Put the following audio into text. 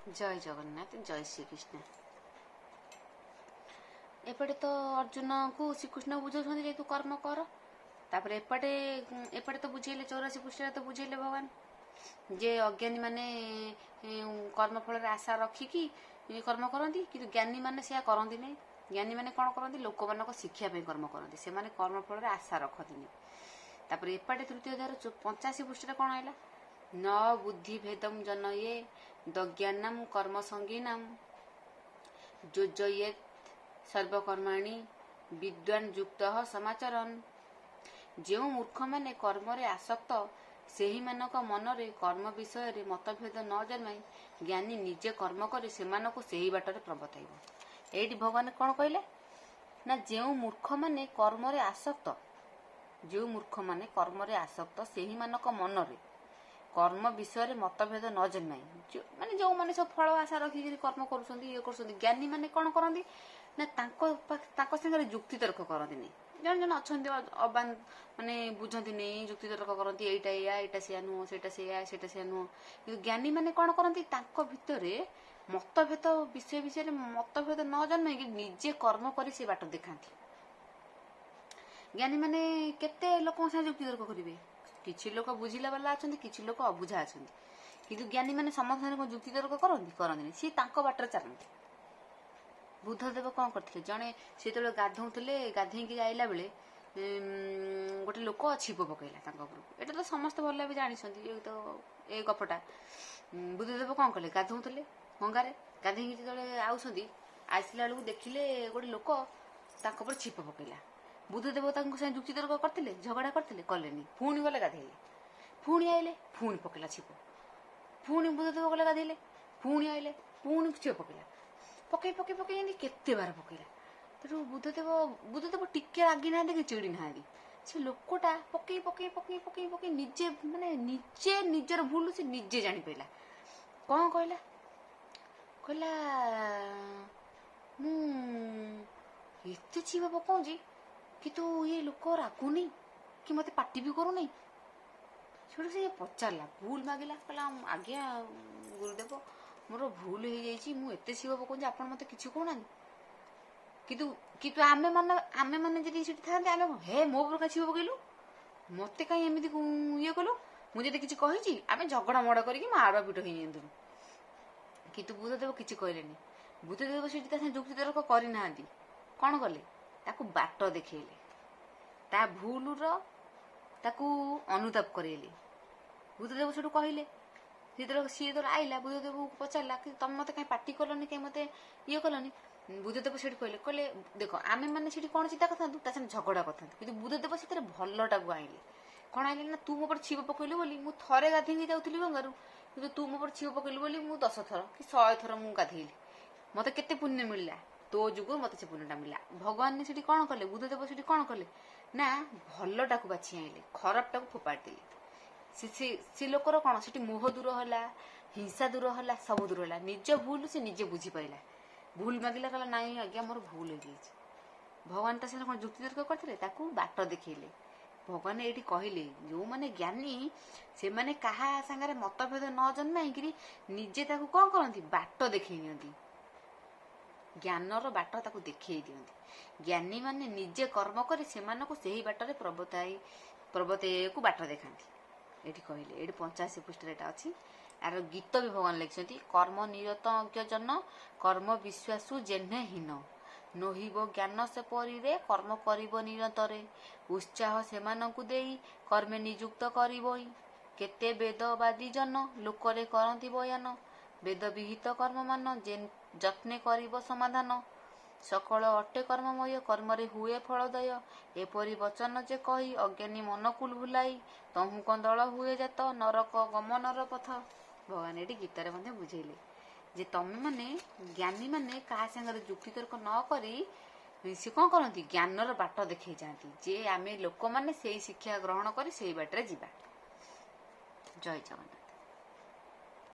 जय जगन्नाथ जय श्रीकृष्ण। एपटे तो अर्जुन को श्रीकृष्ण बुझाऊँ जे तू कर्म कर, तापर एपटे एपटे तो बुझेले 84 पृष्ठ तो बुझेले भगवान जे अज्ञानी माने कर्म फल आशा रखिकी कर्म करती, कि ज्ञानी मैंने से करती नहीं। ज्ञानी मैंने कौन करती, लोक मान शिक्षा कर्म करती, से कर्म फल आशा रखती। तापर एपटे तृतीय अध्याय 85 पृष्ठ कौन है, न बुद्धि भेदम जनये दज्ञानम कर्म संगीनाम योजयेत सर्वकर्माणि विद्वान युक्त समाचरन। जो मूर्ख माने कर्म रे आसक्त सेही मानक मनरे कर्म विषय रे मतभेद न जन्माई ज्ञानी निजे कर्म करी सेमानक सेही बाटरे प्रबताइब। एठी भगवान कौन कहले ना, जो मूर्ख माने कर्म रे आसक्त, जो मूर्ख माने कर्म रे आसक्त सेही मानक मनरे कर्म विषय रे मतभेद न जन्माई, जो माने जो माने सब फल आशा रखिक कर्म करुछंती ये करुछंती, ज्ञानी माने कौन करंती ना ताको संगे युक्ति तर्क करंती नहीं। जन जन अछंती अबान माने बुझंती नहीं, युक्ति तर्क करंती, एटा या एटा से नुह सेटा से नुह। किंतु ज्ञानी माने कौन करंती, ताको भितरे मतभेद विषय रे मतभेद न जन्माई कि निजे कर्म करी से बाट देखांती। ज्ञानी माने केते लोक से युक्ति तर्क करिवे, किछि लोक बुझिला वाला अछंती, किछि लोक अबुझा अछंती, किंतु ज्ञानी माने समस्त युक्ति तर्क करंती सी तांको बाटर चलंती। बुद्धदेव कौन करते, जड़े से जो गाधौले गाधेकी आइला बेले गोटे लोक छिप पकईला उपरକୁ। एटा तो समस्त भल भी जानी, ये तो ए गपटा। बुद्धदेव कौन कले, गाधौले गंगार गाधेकी जो आउछंती, आसला बेलू देखिले गोटे लोक तांको ऊपर छिप पकईला। बुद्धदेव से युक्ति तर्क करते, झगड़ा करते, कलेनी। पुणी गले गाधेले, पुणी आइले, पुणी पकईला छिप, पुणी बुद्धदेव गले गाधेले, पुणी आइले, पुणी छिप पकईला, पकई पकई पकई केते बार पकईला। तेणु बुद्धदेव टिके रागी ना कि चिड़ी ना, से लोकटा पकई पकई पकई पकई पकई निजे माने निजे निजर भूल से निजे जानी पाइला। कौन कहला, कहला मु एते छिप पकाउची कि तू ये लोक रागुनी कि मते पार्टी भी करूनी। छोड़ से पचारा भूल मागिला, कहला आज्ञा गुरुदेव मोर भूल हो जाइए, मुझे छिप पकाऊँ आप मत कि कहना। कितु आमे माने जी था हे मो पर छिप पकईलु, मत कहीं एमती ये कलु, मुझे किसी कही आम झगड़ा मड़ कर आड़ पिट हो। कितु बुद्धदेव किसी कहलेनी। बुद्धदेव से युक्ति तर्क करना, कौन कले ताकू बाट देखले, ता भूल ताकू अनुताप करेले। बुद्धदेव से कहले, सी तो आईला बुद्धदेव को पचारा कि तुम मत कहीं पार्टी कलनि, कहीं मत ये कलनि। बुद्धदेव से कहले, कहले देख आमे मैंने कौन चिंता करता झगड़ा करता, कि बुद्धदेव से भलटा को आईले। कौन आईले ना, तू मो पर छिप पकईलु बोली मु थरे गाधेई जाऊली गंगारू, कि तू मो पर छिप पकईलु बोली मु 10 थर कि 100 थर मु गाधेली, मत केते पुण्य मिलला, तो जुगु मत से पुण्यटा मिलला। भगवान ने कौन कले, बुद्धदेव से कौन कले ना भलटा को बाछी आईले, खराबटा को फोपाड़ी देले। से लोकर कौन से मोह दूर है, हिंसा दूर है, सब दूर है। निज भूल से निजे बुझी पाइला, भूल मागिला, कहला नाई आज्ञा मोर भूल हो जाइए। भगवान ता कौन युक्ति तर्क करते, बाट देखले। भगवान ये कहले जो माने ज्ञानी से माने कहा संगे मतभेद न जन्माई निजे ताकू कौन करती, बाट देखई दियंती, ज्ञानर बाट ताकू देखई दियंती। ज्ञानी माने निजे कर्म करी सेमानकु सेही बाटरे प्रबतेयकु बाट देखांती। ये कहले ये 85 पृष्ठ अच्छी। यार गीत भी भगवान लिखिं, कर्म निरत अज्ञ जन कर्म विश्वासु जेह्ने हीन नहिब ज्ञान से परीरे कर्म करिब निरतरे उत्साह सेमानकु देई कर्मे नियुक्त करिबई। केते वेदवादी जन लोकरे करंती बयान वेद विहित कर्म मान जत्ने करिब समाधान सकल अटे कर्ममय कर्मरे हुए फलदय एपरि वचन जे कही अज्ञानी मनकुल भुलाई तहु कंदल हुए जात नरक गमनर पथ। भगवान ये गीतार बुझेले जे तमें माने ज्ञानी माने क्या सागर युक्ति तर्क न करी सी कौन करती, ज्ञानर बाट देखई जाती जे आमे लोक माने से शिक्षा ग्रहण करी से बाटरे जीवा। जय जगन्नाथ।